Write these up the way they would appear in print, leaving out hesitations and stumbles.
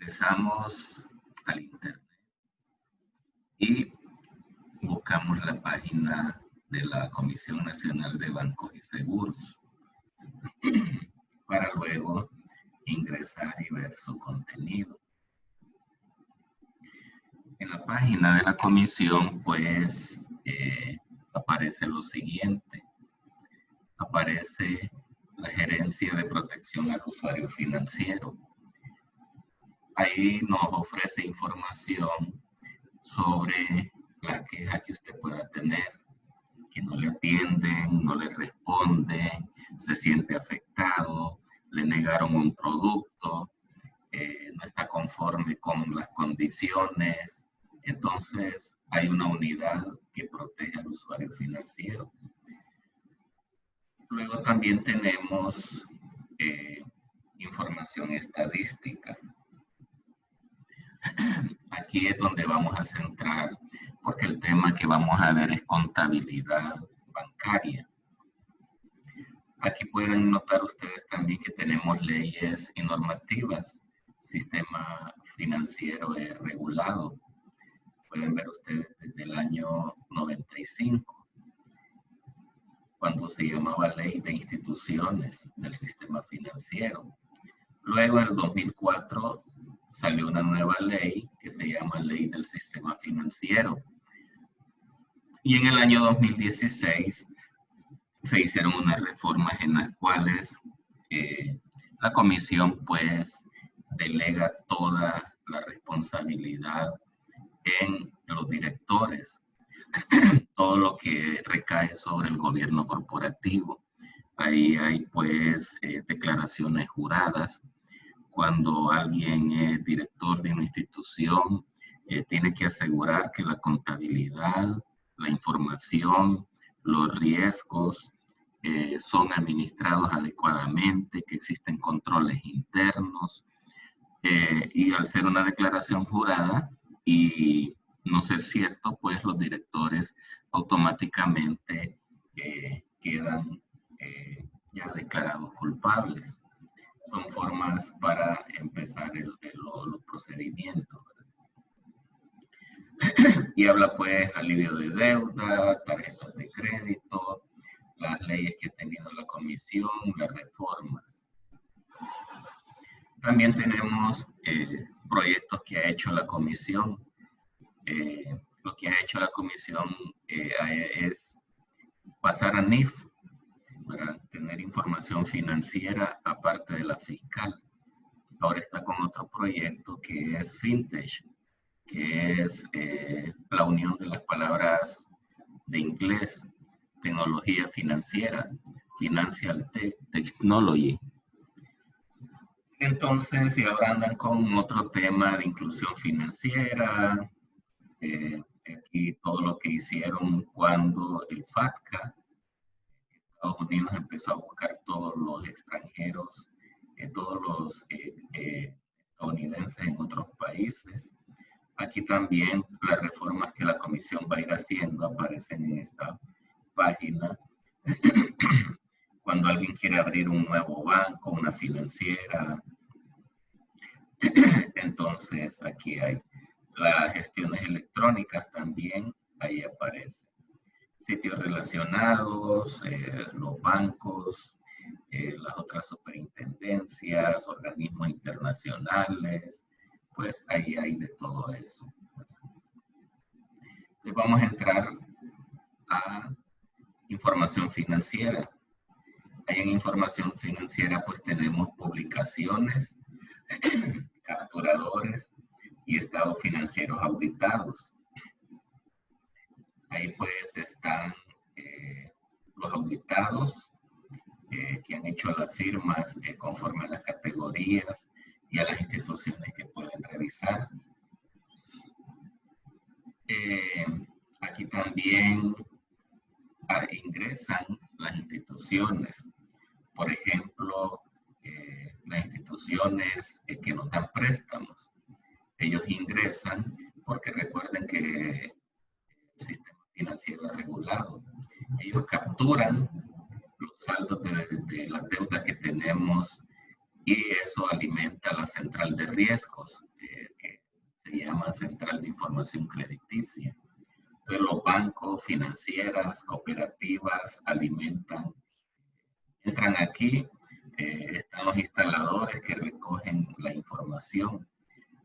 Ingresamos al internet y buscamos la página de la Comisión Nacional de Bancos y Seguros para luego ingresar y ver su contenido. En la página de la comisión, pues, aparece lo siguiente. Aparece la Gerencia de Protección al Usuario Financiero. Ahí nos ofrece información sobre las quejas que usted pueda tener, que no le atienden, no le responden, se siente afectado, le negaron un producto, no está conforme con las condiciones. Entonces, hay una unidad que protege al usuario financiero. Luego también tenemos información estadística. Aquí es donde vamos a centrar, porque el tema que vamos a ver es contabilidad bancaria. Aquí pueden notar ustedes también que tenemos leyes y normativas. Sistema financiero es regulado. Pueden ver ustedes desde el año 95, cuando se llamaba Ley de Instituciones del Sistema Financiero. Luego, en el 2004, salió una nueva ley que se llama Ley del Sistema Financiero. Y en el año 2016 se hicieron unas reformas en las cuales la comisión pues delega toda la responsabilidad en los directores, todo lo que recae sobre el gobierno corporativo. Ahí hay pues declaraciones juradas. Cuando alguien es director de una institución, tiene que asegurar que la contabilidad, la información, los riesgos son administrados adecuadamente, que existen controles internos. Y al ser una declaración jurada y no ser cierto, pues los directores automáticamente quedan ya declarados culpables. Son formas para empezar los procedimientos. Y habla pues alivio de deuda, tarjetas de crédito, las leyes que ha tenido la comisión, las reformas. También tenemos proyectos que ha hecho la comisión. Lo que ha hecho la comisión es pasar a NIF para tener información financiera aparte de la fiscal. Ahora está con otro proyecto que es FinTech, que es la unión de las palabras de inglés, tecnología financiera, Financial Technology. Entonces, y ahora andan con otro tema de inclusión financiera, aquí todo lo que hicieron cuando el FATCA, Estados Unidos empezó a buscar todos los extranjeros, todos los estadounidenses en otros países. Aquí también las reformas que la comisión va a ir haciendo aparecen en esta página. Cuando alguien quiere abrir un nuevo banco, una financiera, entonces aquí hay las gestiones electrónicas también, ahí aparece. Sitios relacionados, los bancos, las otras superintendencias, organismos internacionales, pues ahí hay de todo eso. Entonces vamos a entrar a información financiera. Ahí en información financiera pues tenemos publicaciones, capturadores y estados financieros auditados. Ahí pues están los auditados que han hecho las firmas conforme a las categorías y a las instituciones que pueden revisar. Aquí también ingresan las instituciones. Por ejemplo, las instituciones que nos dan préstamos. Ellos ingresan porque recuerden que el sistema financiero es regulado. Ellos capturan los saldos de las deudas que tenemos y eso alimenta la central de riesgos, que se llama Central de Información Crediticia. Entonces los bancos, financieras, cooperativas alimentan, entran aquí, están los instaladores que recogen la información,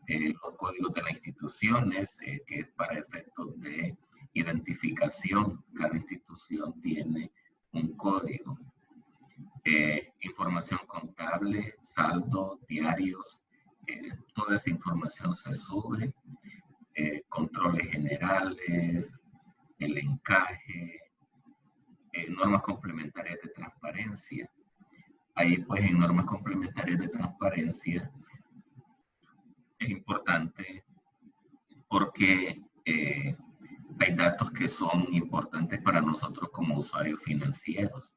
los códigos de las instituciones, que es para efectos de identificación. Cada institución tiene un código. Información contable, saldo, diarios, toda esa información se sube, controles generales, el encaje, normas complementarias de transparencia. Ahí pues en normas complementarias de transparencia es importante porque hay datos que son importantes para nosotros como usuarios financieros.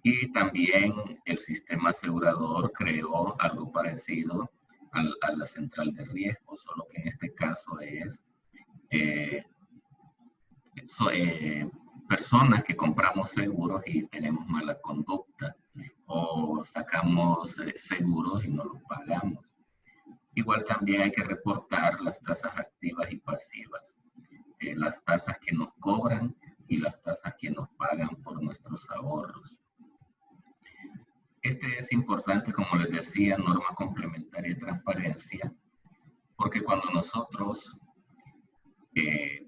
Y también el sistema asegurador creó algo parecido a la central de riesgo, solo que en este caso es personas que compramos seguros y tenemos mala conducta, o sacamos seguros y no los pagamos. Igual también hay que reportar las tasas activas y pasivas, las tasas que nos cobran y las tasas que nos pagan por nuestros ahorros. Este es importante, como les decía, norma complementaria de transparencia, porque cuando nosotros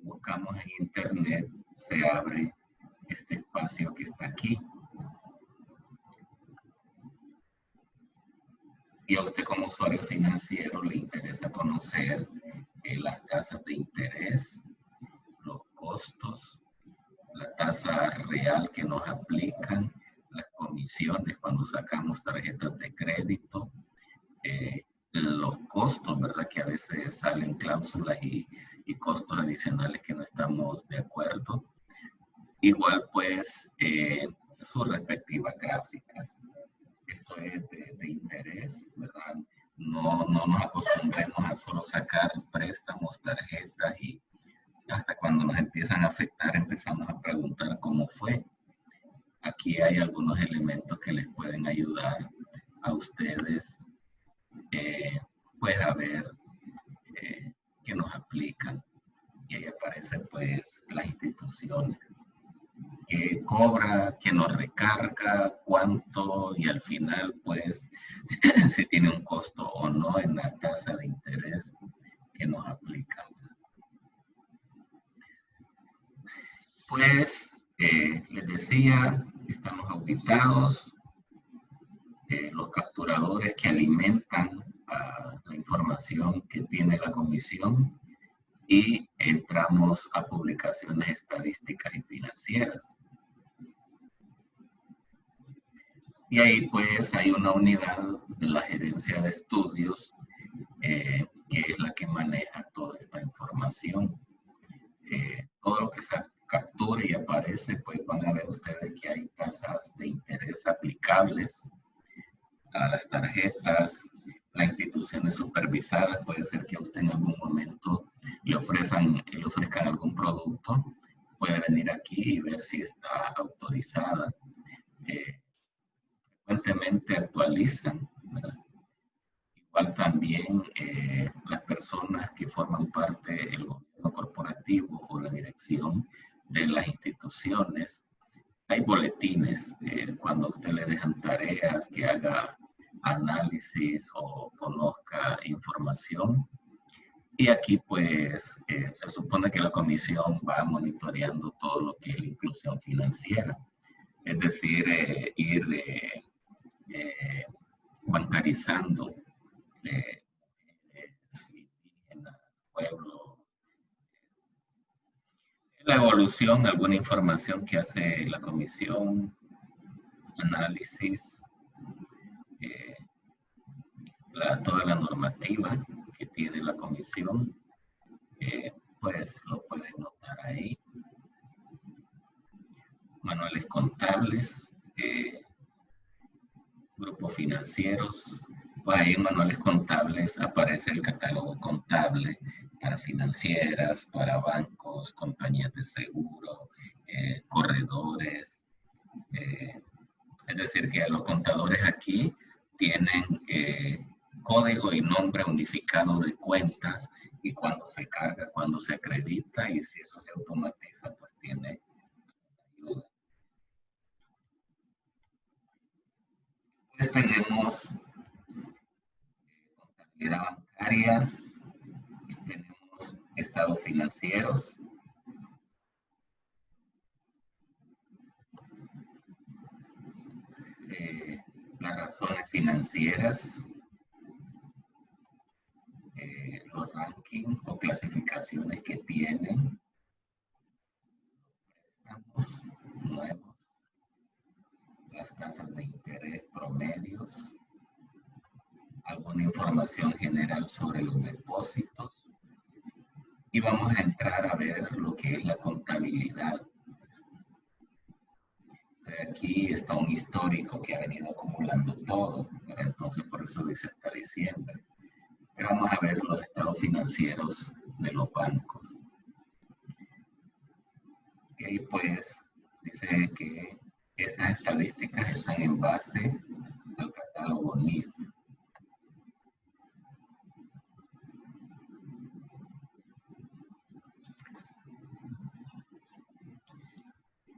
buscamos en Internet, se abre este espacio que está aquí. Y a usted como usuario financiero le interesa conocer las tasas de interés, los costos, la tasa real que nos aplican, las comisiones cuando sacamos tarjetas de crédito, los costos, ¿verdad? Que a veces salen cláusulas y costos adicionales que no estamos de acuerdo. Igual pues sus respectivas gráficas. Esto es de interés, ¿verdad? No nos acostumbremos a solo sacar préstamos, tarjetas y hasta cuando nos empiezan a afectar empezamos a preguntar cómo fue. Aquí hay algunos elementos que les pueden ayudar a ustedes pues a ver qué nos aplican. Y ahí aparecen pues las instituciones, que cobra, que nos recarga, cuánto y al final pues si tiene un costo o no en la tasa de interés que nos aplican. Pues les decía, están los auditados, los capturadores que alimentan la información que tiene la comisión y entramos a publicaciones estadísticas y financieras. Y ahí pues hay una unidad de la gerencia de estudios que es la que maneja toda esta información. Todo lo que se captura y aparece, pues van a ver ustedes que hay tasas de interés aplicables a las tarjetas, las instituciones supervisadas. Puede ser que a usted en algún momento le ofrezcan algún producto, puede venir aquí y ver si está autorizada. Frecuentemente actualizan, ¿verdad? Igual también las personas que forman parte del gobierno corporativo o la dirección de las instituciones. Hay boletines cuando a usted le dejan tareas, que haga análisis o conozca información. Y aquí pues se supone que la comisión va monitoreando todo lo que es la inclusión financiera. Es decir, ir bancarizando indígenas, pueblos. La evolución, alguna información que hace la comisión, análisis, toda la normativa que tiene la comisión, pues lo pueden notar ahí. Manuales contables, grupos financieros, pues ahí en manuales contables aparece el catálogo contable para financieras, para bancos, compañías de seguro, corredores. Es decir, que los contadores aquí tienen código y nombre unificado de cuentas, y cuando se carga, cuando se acredita, y si eso se automatiza, pues tiene ayuda. Pues tenemos contabilidad bancaria, tenemos estados financieros, las razones financieras, los rankings o clasificaciones que tienen, préstamos nuevos, las tasas de interés promedios, alguna información general sobre los depósitos, y vamos a entrar a ver lo que es la contabilidad. Aquí está un histórico que ha venido acumulando todo, ¿verdad? Entonces por eso dice hasta diciembre. Pero vamos a ver los estados financieros de los bancos. Y pues dice que estas estadísticas están en base al catálogo NIF.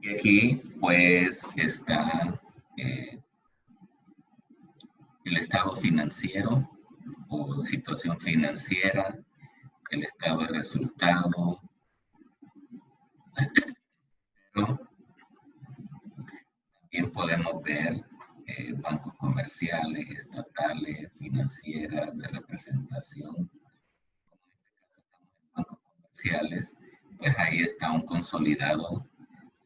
Y aquí pues está el estado financiero o situación financiera, el estado de resultado, pero también podemos ver bancos comerciales, estatales, financieras, de representación. Como en este caso estamos en bancos comerciales, pues ahí está un consolidado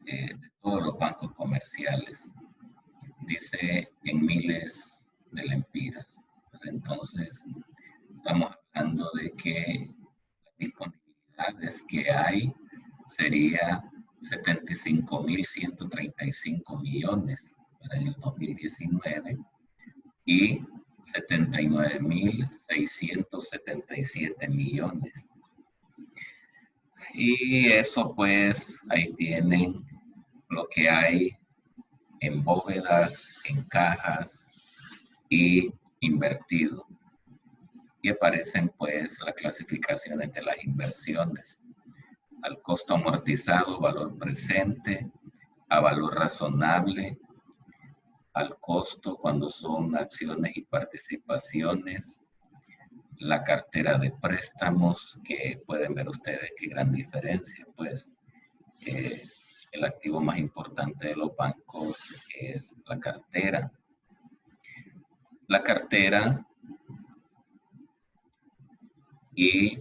de todos los bancos comerciales. Dice en miles de lempiras. Entonces, estamos hablando de que las disponibilidades que hay sería 75.135 millones para el 2019 y 79.677 millones. Y eso pues ahí tienen lo que hay en bóvedas, en cajas y invertido. Y aparecen pues las clasificaciones de las inversiones: al costo amortizado, valor presente, a valor razonable, al costo cuando son acciones y participaciones, la cartera de préstamos, que pueden ver ustedes qué gran diferencia, pues el activo más importante de los bancos es la cartera. La cartera, y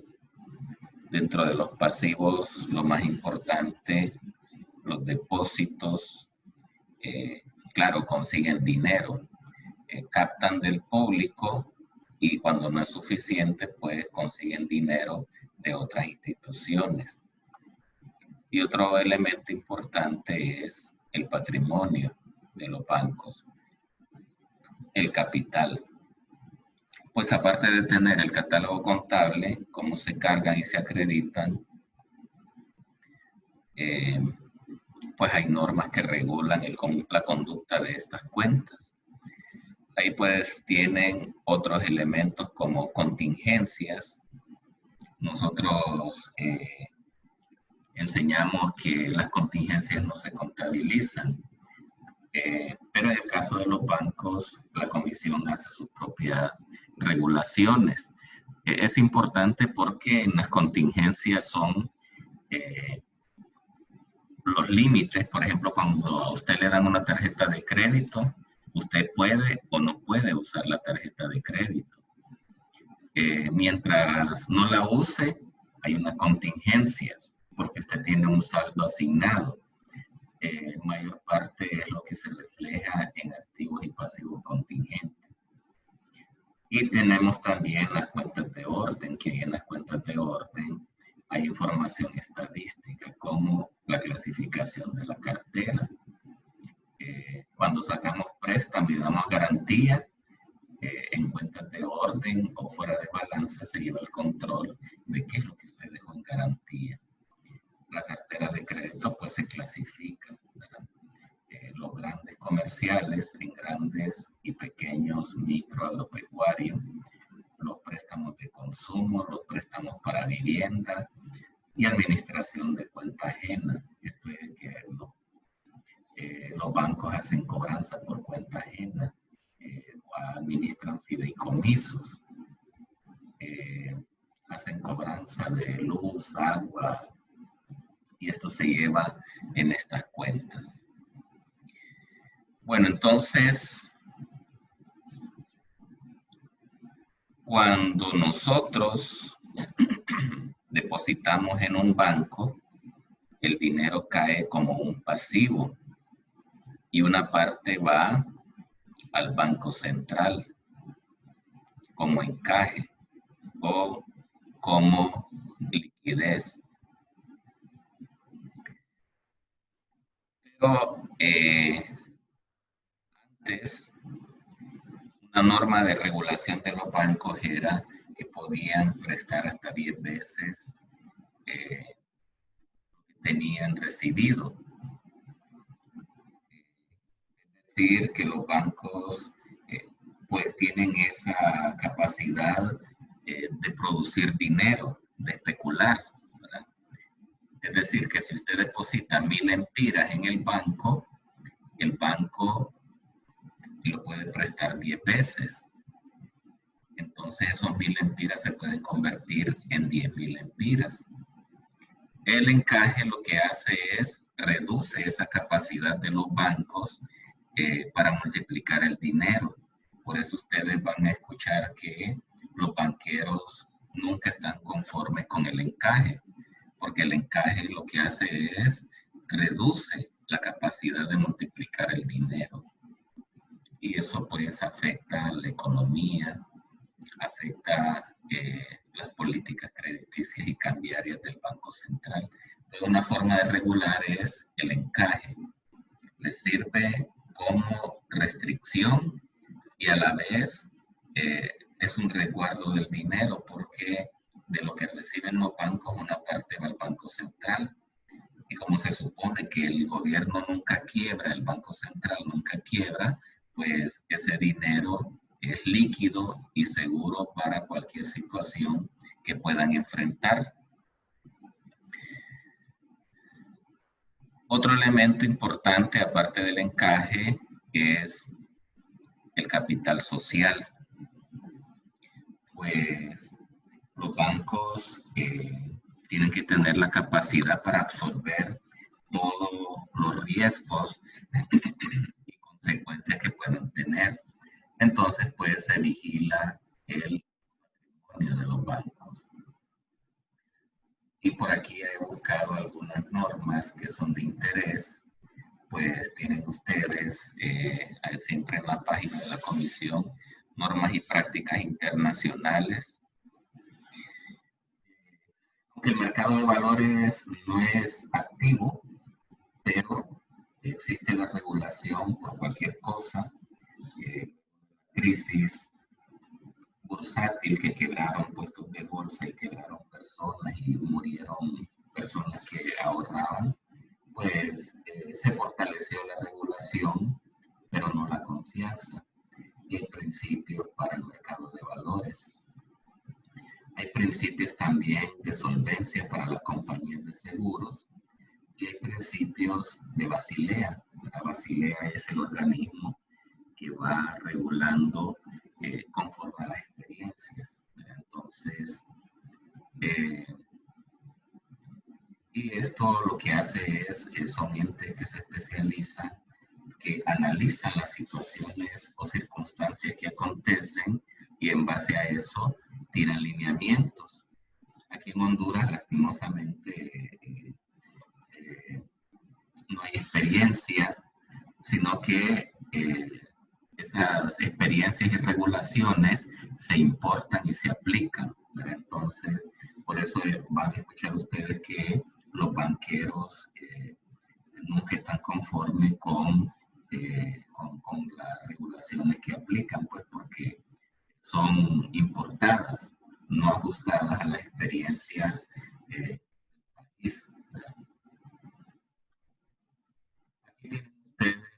dentro de los pasivos lo más importante, los depósitos, claro, consiguen dinero, captan del público, y cuando no es suficiente, pues consiguen dinero de otras instituciones. Y otro elemento importante es el patrimonio de los bancos, el capital. Pues aparte de tener el catálogo contable, cómo se cargan y se acreditan, pues hay normas que regulan la conducta de estas cuentas. Ahí pues tienen otros elementos como contingencias. Nosotros enseñamos que las contingencias no se contabilizan, pero en el caso de los bancos, la comisión hace sus propias regulaciones. Es importante porque en las contingencias son los límites. Por ejemplo, cuando a usted le dan una tarjeta de crédito, usted puede o no puede usar la tarjeta de crédito. Mientras no la use, hay una contingencia, porque usted tiene un saldo asignado. Mayor parte es lo que se refleja en activos y pasivos contingentes. Y tenemos también las cuentas de orden, que en las cuentas de orden hay información estadística, como la clasificación de la cartera. Cuando sacamos préstamo y damos garantía, en cuentas de orden o fuera de balance se lleva el control de qué es lo que usted dejó en garantía. La cartera de crédito pues se clasifica, ¿verdad? los grandes comerciales en grandes y pequeños microagropecuarios, los préstamos de consumo, los préstamos para vivienda y administración de cuenta ajena. Esto es que los bancos hacen cobranza por cuenta ajena, o administran fideicomisos, hacen cobranza de luz, agua, y esto se lleva en estas cuentas. Bueno, entonces, cuando nosotros depositamos en un banco, el dinero cae como un pasivo y una parte va al Banco Central como encaje o como liquidez. Pero antes, una norma de regulación de los bancos era que podían prestar hasta 10 veces lo que tenían recibido. Es decir, que los bancos pues tienen esa capacidad de producir dinero, de especular, ¿verdad? Es decir, que si usted deposita 1000 empiras en el banco lo puede prestar 10 veces. Entonces esos 1000 empiras se pueden convertir en 10.000 empiras. El encaje lo que hace es reduce esa capacidad de los bancos para multiplicar el dinero. Por eso ustedes van a escuchar que los banqueros nunca están conformes con el encaje, porque el encaje lo que hace es reduce la capacidad de multiplicar el dinero. Y eso pues afecta la economía, afecta las políticas crediticias y cambiarias del Banco Central. Entonces, una forma de regular es el encaje. Les sirve como restricción y a la vez es un resguardo del dinero porque de lo que reciben los bancos una parte va al Banco Central. Y como se supone que el gobierno nunca quiebra, el Banco Central nunca quiebra, pues ese dinero es líquido y seguro para cualquier situación que puedan enfrentar. Otro elemento importante, aparte del encaje, es el capital social. Pues los bancos tienen que tener la capacidad para absorber todos los riesgos y consecuencias que pueden tener. Entonces, pues se vigila el patrimonio de los bancos. Y por aquí he buscado algunas normas que son de interés. Pues tienen ustedes siempre en la página de la Comisión Normas y Prácticas Internacionales. Aunque el mercado de valores no es activo, pero existe la regulación por cualquier cosa, crisis bursátil que quebraron puestos de bolsa y quebraron personas y murieron personas que ahorraban, pues se fortaleció la regulación, pero no la confianza. Y hay principios para el mercado de valores. Hay principios también de solvencia para las compañías de seguros y hay principios de Basilea. La Basilea es el organismo que va regulando conforme a las experiencias. Entonces, y esto lo que hace es, son entes que se especializan, que analizan las situaciones o circunstancias que acontecen y en base a eso tiran lineamientos. Aquí en Honduras, lastimosamente, no hay experiencia, sino que esas experiencias y regulaciones se importan y se aplican, ¿verdad? Entonces, por eso van a escuchar ustedes que los banqueros nunca están conformes con las regulaciones que aplican, pues porque son importadas, no ajustadas a las experiencias del país, ¿verdad? Aquí tienen ustedes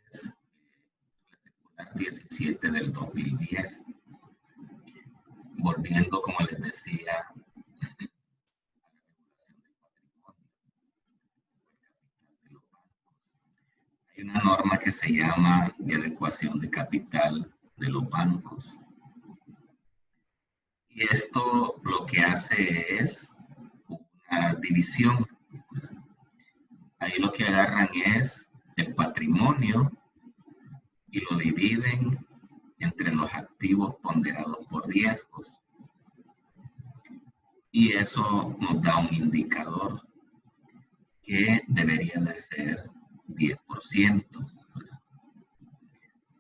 volviendo, como les decía, a la regulación del patrimonio, de los bancos. Hay una norma que se llama de adecuación de capital de los bancos. Y esto lo que hace es una división. Ahí lo que agarran es el patrimonio y lo dividen entre los activos ponderados por riesgos. Y eso nos da un indicador que debería de ser 10%.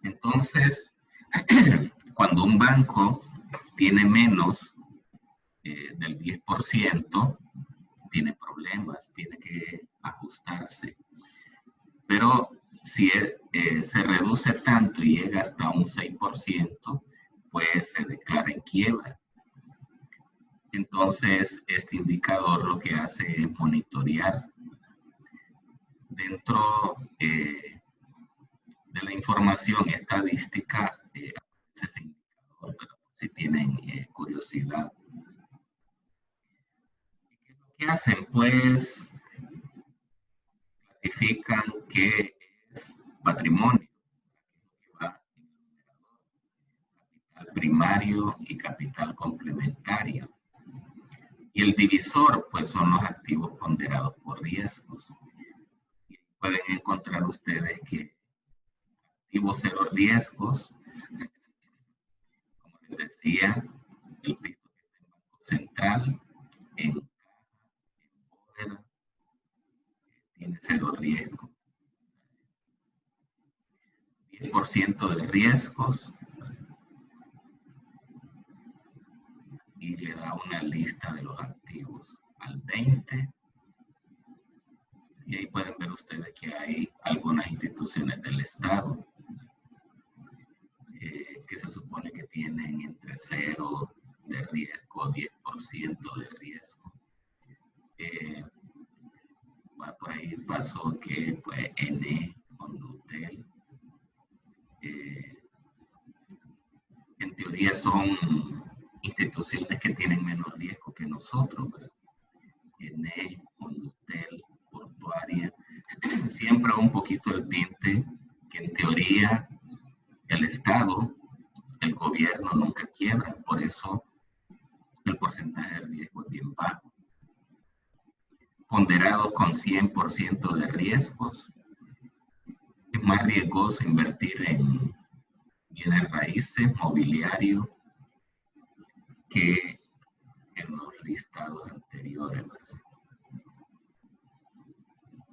Entonces, cuando un banco tiene menos del 10%, tiene problemas, tiene que ajustarse. Pero si se reduce tanto y llega hasta un 6%, pues se declara en quiebra. Entonces, este indicador lo que hace es monitorear dentro de la información estadística, ese indicador, pero si tienen curiosidad. ¿Qué hacen? Pues clasifican qué es patrimonio, que va en el numerador, capital primario y capital complementario. Y el divisor, pues son los activos ponderados por riesgos. Y pueden encontrar ustedes que activos cero riesgos, como les decía, el piso que está en Banco Central, en bóveda, tiene cero riesgo. 10% de riesgos y le da una lista de los activos al 20%. Y ahí pueden ver ustedes que hay algunas instituciones del Estado que se supone que tienen entre 0 de riesgo, 10% de riesgo. Por ahí pasó que pues N, Condutel, en teoría son instituciones que tienen menos riesgo que nosotros, ¿verdad? N, Condutel, Portuaria, siempre un poquito el tinte que en teoría el Estado, el gobierno nunca quiebra, por eso el porcentaje de riesgo es bien bajo. Ponderados con 100% de riesgos, es más riesgoso invertir en bienes raíces, mobiliario, que en los listados anteriores, ¿verdad?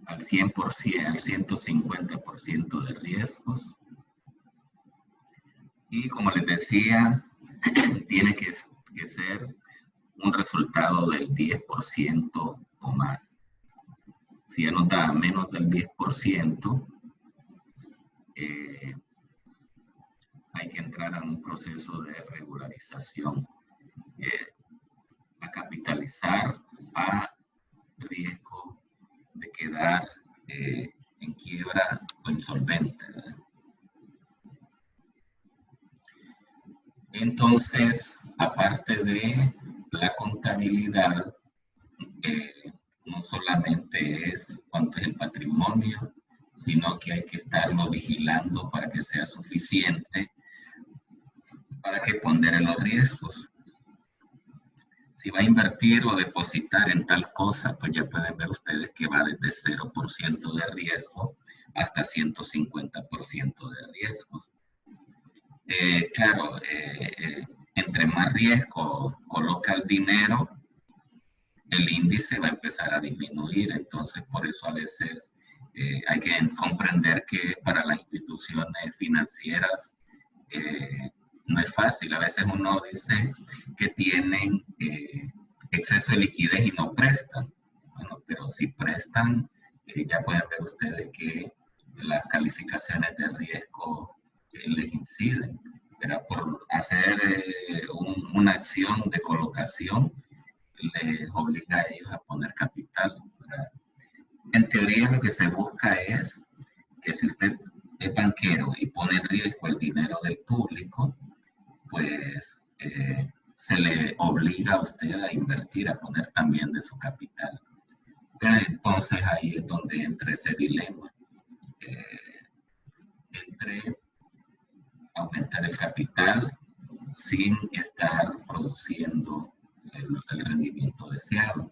Al 100%, al 150% de riesgos. Y como les decía, tiene que ser un resultado del 10% o más. Si ya nos da menos del 10%, hay que entrar a un proceso de regularización, a capitalizar a riesgo de quedar en quiebra o insolvente, ¿verdad? Entonces, aparte de la contabilidad, no solamente es cuánto es el patrimonio, sino que hay que estarlo vigilando para que sea suficiente para que pondere los riesgos. Si va a invertir o depositar en tal cosa, pues ya pueden ver ustedes que va desde 0% de riesgo hasta 150% de riesgo. Claro, entre más riesgo coloca el dinero, el índice va a empezar a disminuir. Entonces, por eso a veces hay que comprender que para las instituciones financieras no es fácil. A veces uno dice que tienen exceso de liquidez y no prestan. Bueno, pero si prestan, ya pueden ver ustedes que las calificaciones de riesgo les inciden. Pero por hacer una acción de colocación, les obliga a ellos a poner capital, ¿verdad? En teoría lo que se busca es que si usted es banquero y pone en riesgo el dinero del público, pues se le obliga a usted a invertir, a poner también de su capital. Pero entonces ahí es donde entra ese dilema entre aumentar el capital sin estar produciendo el rendimiento deseado.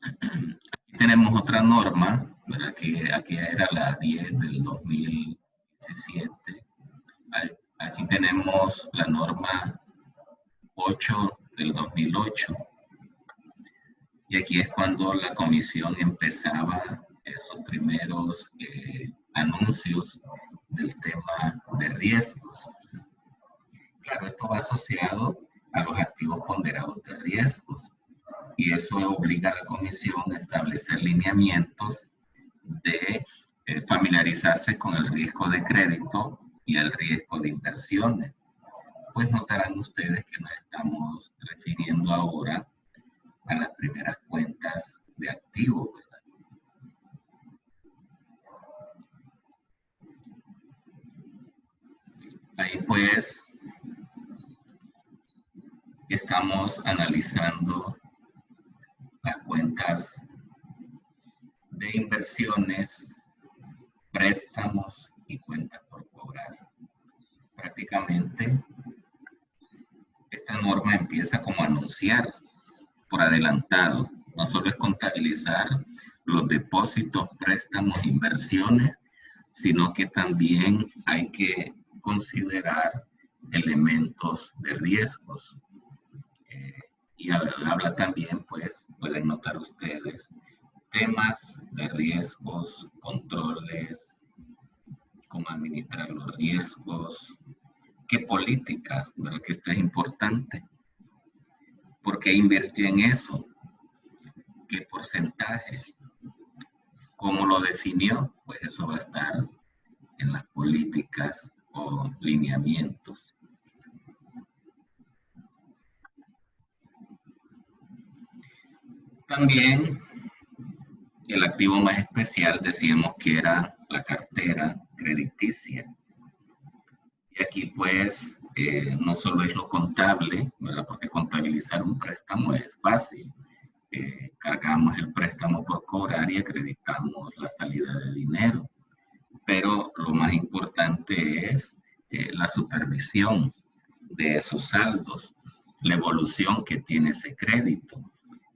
Aquí tenemos otra norma, ¿verdad? Que aquí era la 10 del 2017. Aquí tenemos la norma 8 del 2008. Y aquí es cuando la comisión empezaba esos primeros anuncios del tema de riesgos. Claro, esto va asociado a los activos ponderados de riesgos. Y eso obliga a la comisión a establecer lineamientos de familiarizarse con el riesgo de crédito y el riesgo de inversiones. Pues notarán ustedes que nos estamos refiriendo ahora a las primeras cuentas de activos, ¿verdad? Ahí pues estamos analizando las cuentas de inversiones, préstamos y cuentas por cobrar. Prácticamente esta norma empieza como a anunciar por adelantado. No solo es contabilizar los depósitos, préstamos, inversiones, sino que también hay que considerar elementos de riesgos. Y habla también, pues, pueden notar ustedes, temas de riesgos, controles, cómo administrar los riesgos, qué políticas, ¿verdad? Que esto es importante. ¿Por qué invirtió en eso? ¿Qué porcentaje? ¿Cómo lo definió? Pues eso va a estar en las políticas o lineamientos. También el activo más especial decíamos que era la cartera crediticia. Y aquí pues no solo es lo contable, ¿verdad? Porque contabilizar un préstamo es fácil. Cargamos el préstamo por cobrar y acreditamos la salida de dinero. Pero lo más importante es la supervisión de esos saldos, la evolución que tiene ese crédito.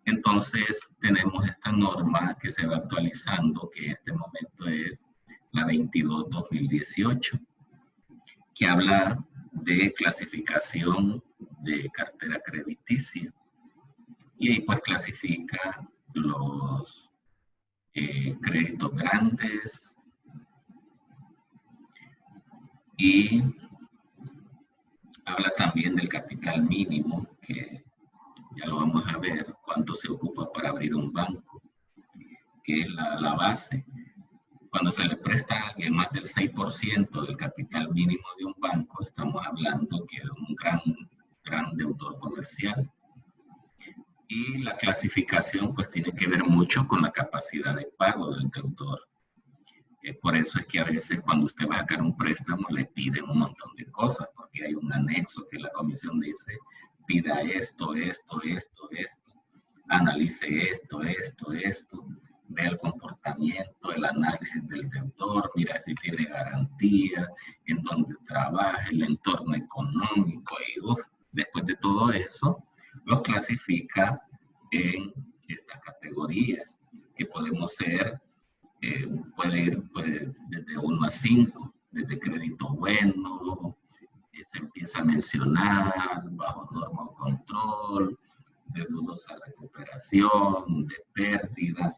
Entonces tenemos esta norma que se va actualizando, que en este momento es la 22/2018, que habla de clasificación de cartera crediticia. Y ahí pues clasifica los créditos grandes y habla también del capital mínimo, que ya lo vamos a ver, cuánto se ocupa para abrir un banco, que es la base. Cuando se le presta a alguien más del 6% del capital mínimo de un banco, estamos hablando que es un gran deudor comercial. Y la clasificación pues tiene que ver mucho con la capacidad de pago del deudor. Por eso es que a veces cuando usted va a sacar un préstamo le piden un montón de cosas, porque hay un anexo que la comisión dice, pida esto, analice esto, vea el comportamiento, el análisis del deudor, mira si tiene garantía, en dónde trabaja, el entorno económico, y después de todo eso, los clasifica en estas categorías, que podemos ser, puede ir desde 1 a 5, desde crédito bueno, se empieza a mencionar, bajo norma o control, de dudosa recuperación, de pérdida.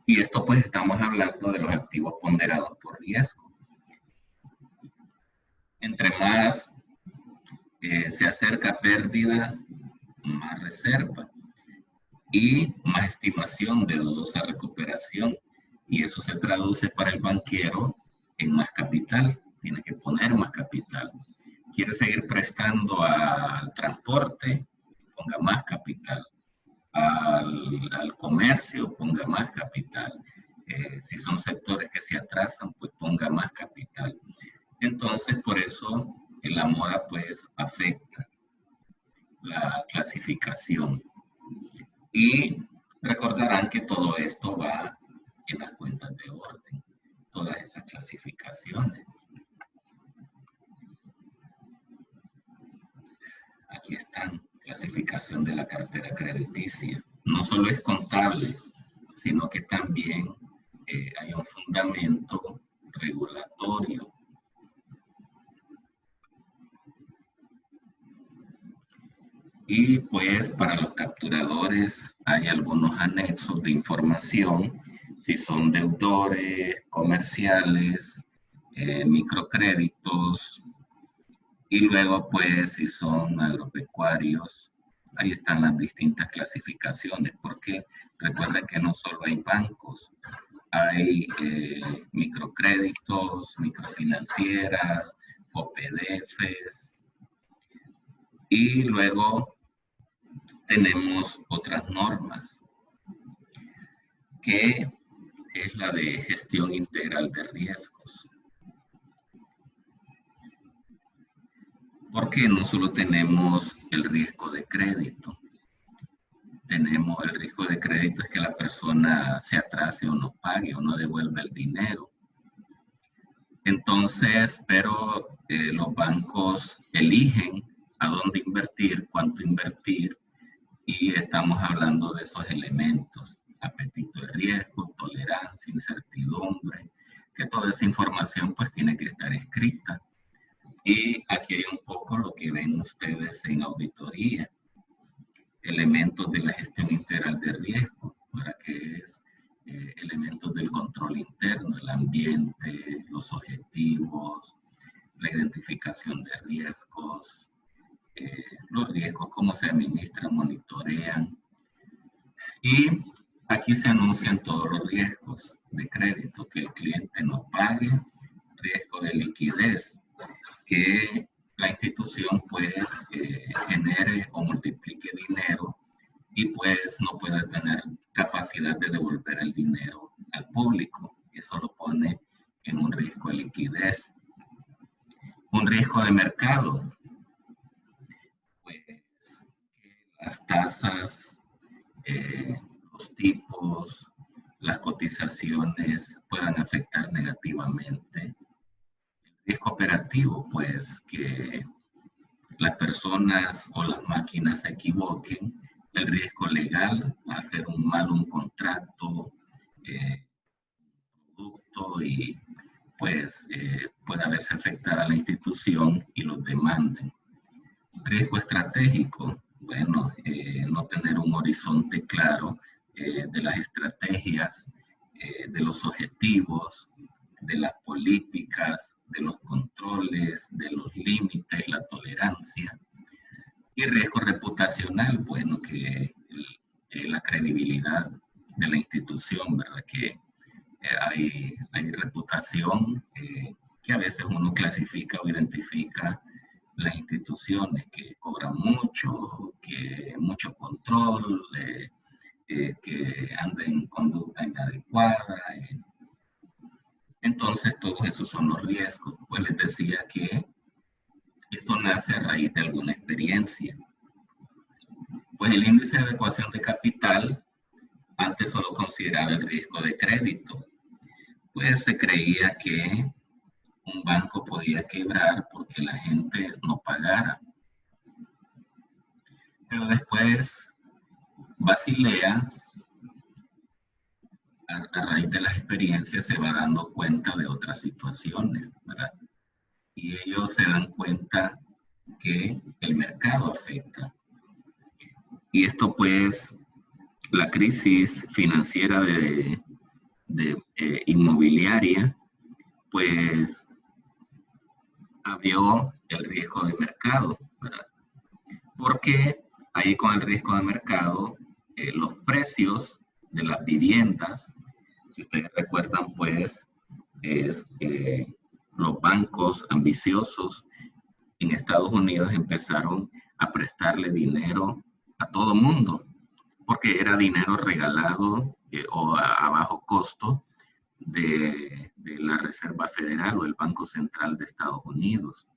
Y esto pues estamos hablando de los activos ponderados por riesgo. Entre más se acerca pérdida, más reserva y más estimación de dudosa recuperación. Y eso se traduce para el banquero en más capital. Tiene que poner más capital. Quiere seguir prestando al transporte, ponga más capital. Al comercio, ponga más capital. Si son sectores que se atrasan, pues ponga más capital. Entonces, por eso la mora pues afecta la clasificación. Y recordarán que todo esto va en las cuentas de orden, todas esas clasificaciones. Aquí están, clasificación de la cartera crediticia. No solo es contable, sino que también hay un fundamento regulatorio. Y pues para los capturadores hay algunos anexos de información, si son deudores, comerciales, microcréditos, y luego pues si son agropecuarios, ahí están las distintas clasificaciones, porque recuerden que no solo hay bancos, hay microcréditos, microfinancieras, OPDFs, y luego tenemos otras normas, que es la de gestión integral de riesgos. Porque no solo tenemos el riesgo de crédito, tenemos el riesgo de crédito es que la persona se atrase o no pague o no devuelva el dinero. Entonces, pero los bancos eligen a dónde invertir, cuánto invertir, y estamos hablando de esos elementos: apetito de riesgo, tolerancia, incertidumbre, que toda esa información pues tiene que estar escrita. Y aquí hay un poco lo que ven ustedes en auditoría, elementos de la gestión integral de riesgo, para que es elementos del control interno, el ambiente, los objetivos, la identificación de riesgos, los riesgos, cómo se administran, monitorean. Y aquí se anuncian todos los riesgos de crédito: que el cliente no pague, riesgo de liquidez, que la institución pues genere o multiplique dinero y pues no pueda tener capacidad de devolver el dinero al público. Eso lo pone en un riesgo de liquidez. Un riesgo de mercado, pues que las tasas, los tipos, las cotizaciones puedan afectar negativamente. Riesgo operativo, pues que las personas o las máquinas se equivoquen. El riesgo legal, hacer un contrato, producto, y pues puede verse afectada la institución y los demanden. Riesgo estratégico, bueno, no tener un horizonte claro de las estrategias, de los objetivos, de las políticas, de los controles, de los límites, la tolerancia. Y riesgo reputacional, bueno, que la credibilidad de la institución, ¿verdad? Que hay reputación, que a veces uno clasifica o identifica las instituciones que cobran mucho, que mucho control, que andan en conducta inadecuada. Entonces, todos esos son los riesgos. Pues les decía que esto nace a raíz de alguna experiencia. Pues el índice de adecuación de capital antes solo consideraba el riesgo de crédito. Pues se creía que un banco podía quebrar porque la gente no pagara. Pero después Basilea, a raíz de las experiencias, se va dando cuenta de otras situaciones, ¿verdad? Y ellos se dan cuenta que el mercado afecta. Y esto pues, la crisis financiera de inmobiliaria, pues abrió el riesgo de mercado, ¿verdad? Porque ahí con el riesgo de mercado, los precios de las viviendas, si ustedes recuerdan, pues, los bancos ambiciosos en Estados Unidos empezaron a prestarle dinero a todo mundo, porque era dinero regalado o a bajo costo de la Reserva Federal o el Banco Central de Estados Unidos.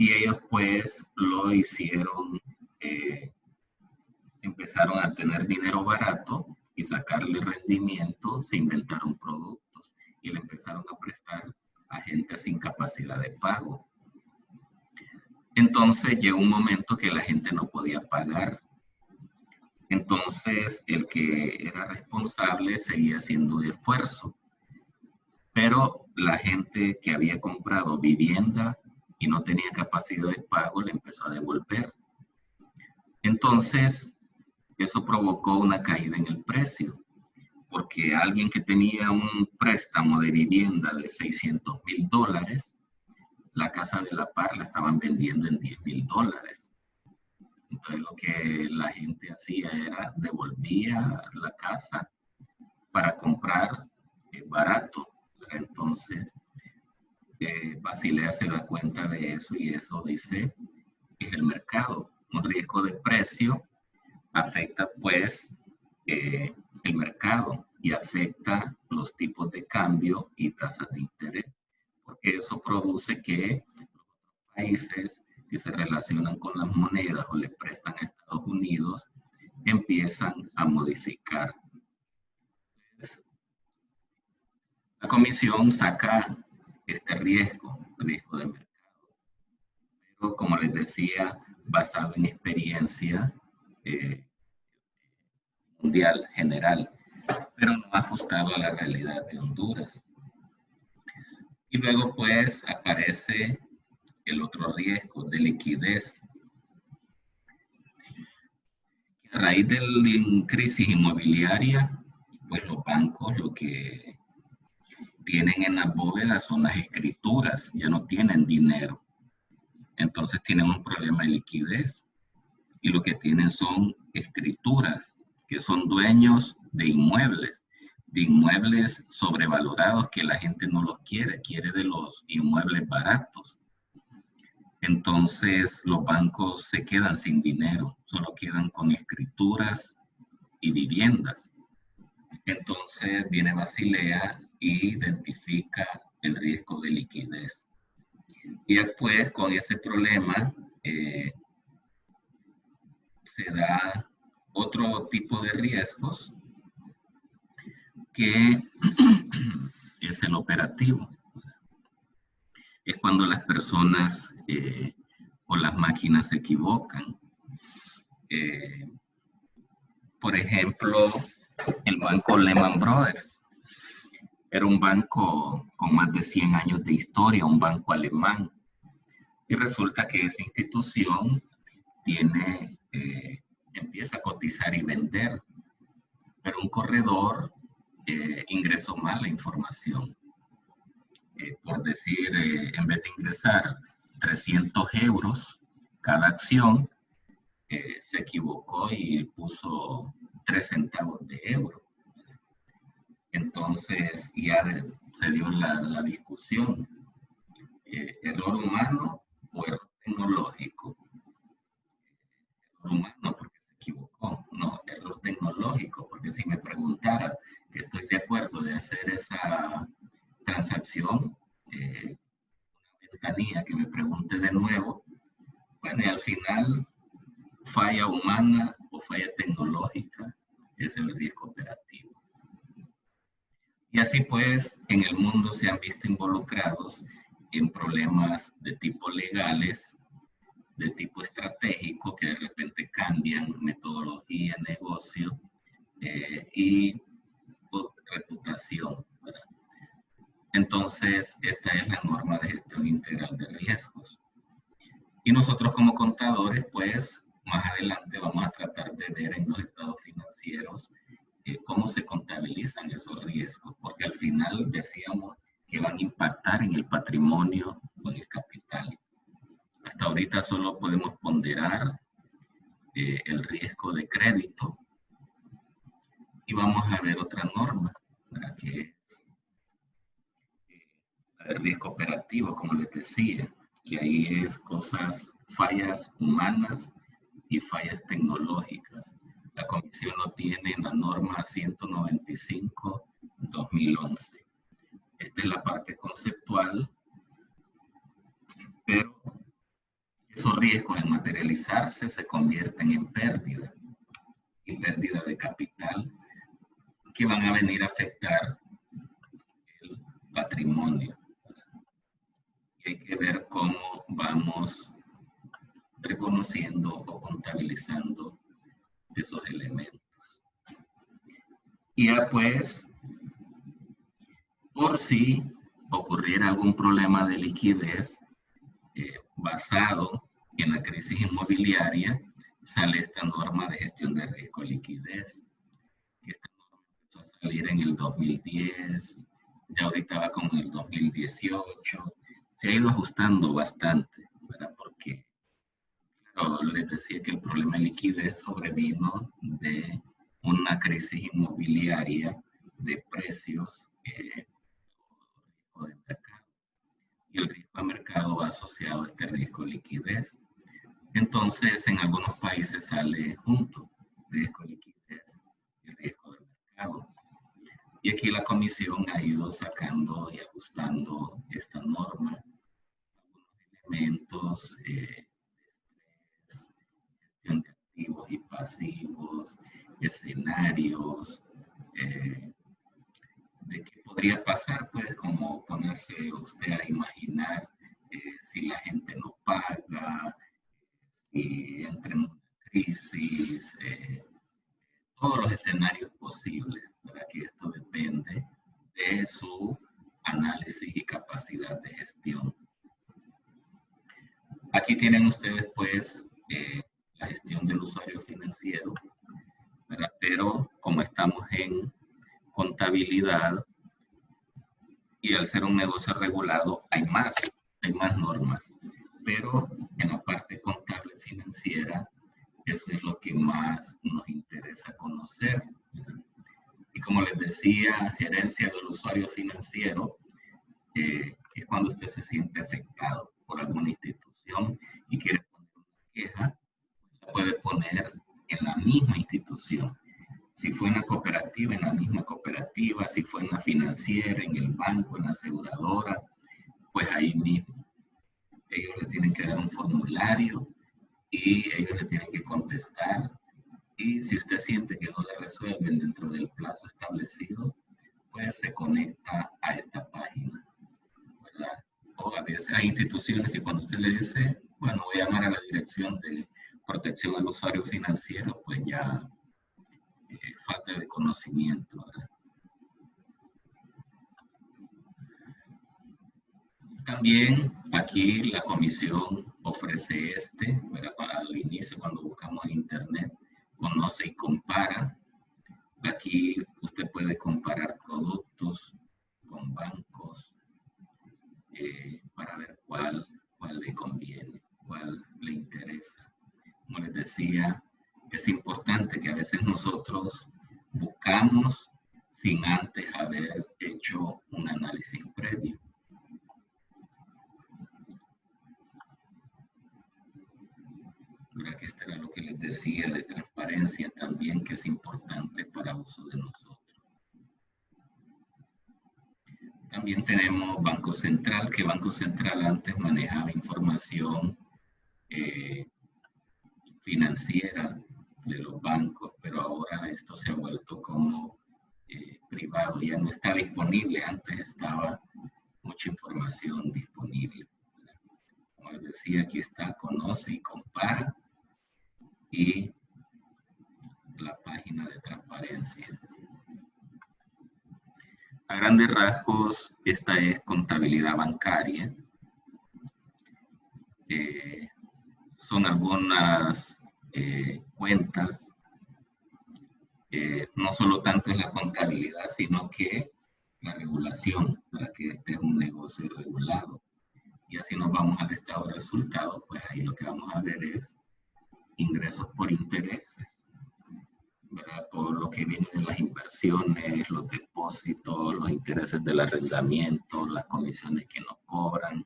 Y ellos pues lo hicieron, empezaron a tener dinero barato y sacarle rendimiento, se inventaron productos y le empezaron a prestar a gente sin capacidad de pago. Entonces llegó un momento que la gente no podía pagar. Entonces el que era responsable seguía haciendo esfuerzo, pero la gente que había comprado vivienda y no tenía capacidad de pago le empezó a devolver. Entonces eso provocó una caída en el precio, porque alguien que tenía un préstamo de vivienda de $600,000, la casa de la par la estaban vendiendo en $10,000. Entonces lo que la gente hacía era devolvía la casa para comprar barato. Entonces Basilea se da cuenta de eso y eso dice es el mercado. Un riesgo de precio afecta pues el mercado y afecta los tipos de cambio y tasas de interés, porque eso produce que países que se relacionan con las monedas o le prestan a Estados Unidos empiezan a modificar. La comisión saca este riesgo de mercado, pero como les decía, basado en experiencia mundial, general, pero no ajustado a la realidad de Honduras. Y luego pues aparece el otro riesgo de liquidez. A raíz de la crisis inmobiliaria, pues los bancos lo que tienen en las bóvedas son las escrituras, ya no tienen dinero. Entonces tienen un problema de liquidez. Y lo que tienen son escrituras, que son dueños de inmuebles sobrevalorados que la gente no los quiere de los inmuebles baratos. Entonces los bancos se quedan sin dinero, solo quedan con escrituras y viviendas. Entonces viene Basilea y identifica el riesgo de liquidez. Y después con ese problema se da otro tipo de riesgos que es el operativo. Es cuando las personas o las máquinas se equivocan. Por ejemplo, el banco Lehman Brothers era un banco con más de 100 años de historia, un banco alemán. Y resulta que esa institución empieza a cotizar y vender, pero un corredor ingresó mal la información. Por decir, en vez de ingresar 300 euros cada acción, se equivocó y puso 3 centavos de euro. Entonces ya se dio la discusión, error humano o error tecnológico. Error humano porque se equivocó, no, error tecnológico, porque si me preguntara que estoy de acuerdo de hacer esa transacción, una ventanilla que me pregunte de nuevo, bueno, y al final falla humana o falla tecnológica es el riesgo operativo. Y así pues, en el mundo se han visto involucrados en problemas de tipo legales, de tipo estratégico, que de repente cambian metodología, negocio y reputación, ¿verdad? Entonces, esta es la norma de gestión integral de riesgos. Y nosotros como contadores, pues, más adelante vamos a tratar de ver en los estados financieros cómo se contabilizan esos riesgos, porque al final decíamos que van a impactar en el patrimonio o en el capital. Hasta ahorita solo podemos ponderar el riesgo de crédito y vamos a ver otra norma, ¿verdad? Que es el riesgo operativo, como les decía, que ahí es fallas humanas y fallas tecnológicas. La comisión lo tiene en la norma 195/2011. Esta es la parte conceptual, pero riesgos en materializarse se convierten en pérdida y pérdida de capital que van a venir a afectar el patrimonio. Y hay que ver cómo vamos reconociendo o contabilizando esos elementos. Y ya pues, por si ocurriera algún problema de liquidez basado en la crisis inmobiliaria, sale esta norma de gestión de riesgo y liquidez. Esta norma empezó a salir en el 2010, ya ahorita va como en el 2018, se ha ido ajustando bastante, ¿verdad? Porque claro, les decía que el problema de liquidez sobrevino de una crisis inmobiliaria de precios de mercado. Y el riesgo de mercado va asociado a este riesgo de liquidez. Entonces, en algunos países sale junto riesgo de liquidez y riesgo de mercado. Y aquí la comisión ha ido sacando y ajustando esta norma. Algunos elementos de gestión de activos y pasivos, escenarios, de qué podría pasar, pues como ponerse usted a imaginar si la gente no paga, si entra en una crisis, todos los escenarios posibles, para que esto depende de su análisis y capacidad de gestión. Aquí tienen ustedes pues la gestión del usuario financiero, ¿verdad? Pero como estamos en contabilidad y al ser un negocio regulado hay más normas, pero en la parte contable financiera eso es lo que más nos interesa conocer, ¿verdad? Y como les decía, gerencia del usuario financiero es cuando usted se siente afectado por alguna institución y quiere poner una queja, la puede poner en la misma institución. Si fue en la cooperativa, en la misma cooperativa, si fue en la financiera, en el banco, en la aseguradora, pues ahí mismo. Ellos le tienen que dar un formulario y ellos le tienen que contestar. Y si usted siente que no le resuelven dentro del plazo establecido, pues se conecta a esta página, ¿verdad? O a veces hay instituciones que cuando usted le dice, bueno, voy a llamar a la dirección de protección al usuario financiero, pues ya falta de conocimiento, ¿verdad? También aquí la comisión ofrece ¿verdad? Al inicio cuando buscamos en internet, conoce y compara. Aquí usted puede comparar productos con bancos para ver cuál le conviene, cuál le interesa. Como les decía, es importante que a veces nosotros buscamos sin antes haber hecho un análisis previo. ¿Verdad? Que esto era lo que les decía de transparencia también, que es importante para uso de nosotros. También tenemos Banco Central, que Banco Central antes manejaba información financiera de los bancos, pero ahora esto se ha vuelto como privado, ya no está disponible, antes estaba mucha información disponible. Como les decía, aquí está, conoce y compara, y la página de transparencia. A grandes rasgos, esta es contabilidad bancaria. Son algunas cuentas. No solo tanto es la contabilidad, sino que la regulación, para que este es un negocio regulado. Y así nos vamos al estado de resultados, pues ahí lo que vamos a ver es ingresos por intereses, ¿verdad? Por lo que viene de las inversiones, los depósitos, los intereses del arrendamiento, las comisiones que nos cobran,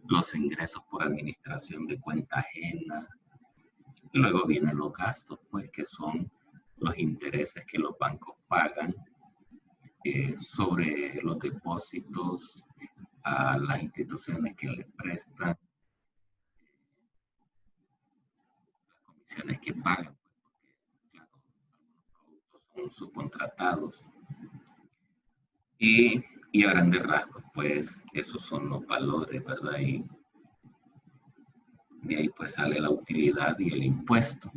los ingresos por administración de cuenta ajena. Y luego vienen los gastos, pues que son los intereses que los bancos pagan sobre los depósitos a las instituciones que les prestan. instituciones que pagan, porque, claro, algunos productos son subcontratados. Y a grandes rasgos, pues, esos son los valores, ¿verdad? Y de ahí pues sale la utilidad y el impuesto.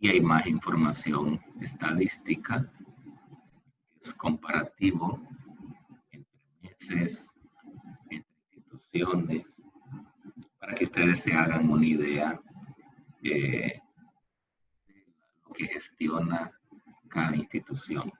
Y hay más información estadística, que es comparativo entre meses, entre instituciones, para que ustedes se hagan una idea de lo que gestiona cada institución.